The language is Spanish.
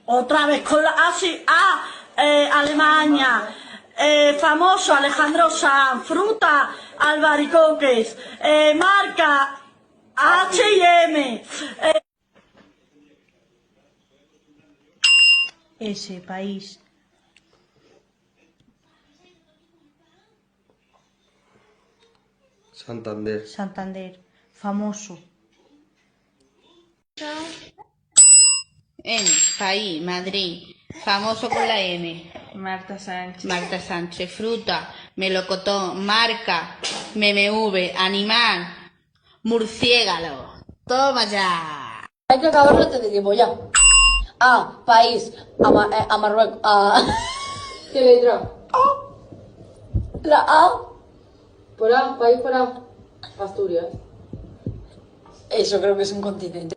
Otra vez con la... Ah, sí. Alemania. Famoso Alejandro Sanz. Fruta, albaricoques. Marca, H&M. Ese país. Santander. Santander. Famoso. N, país, Madrid. Famoso con la M. Marta Sánchez. Marta Sánchez. Fruta, melocotón. Marca, MMV. Animal, murciélago. Toma ya. Hay que acabarlo antes de tiempo, ya. A, país, a Marruecos, ¿Qué letra? la A, Por A, país por A. Asturias. eso creo que es un continente.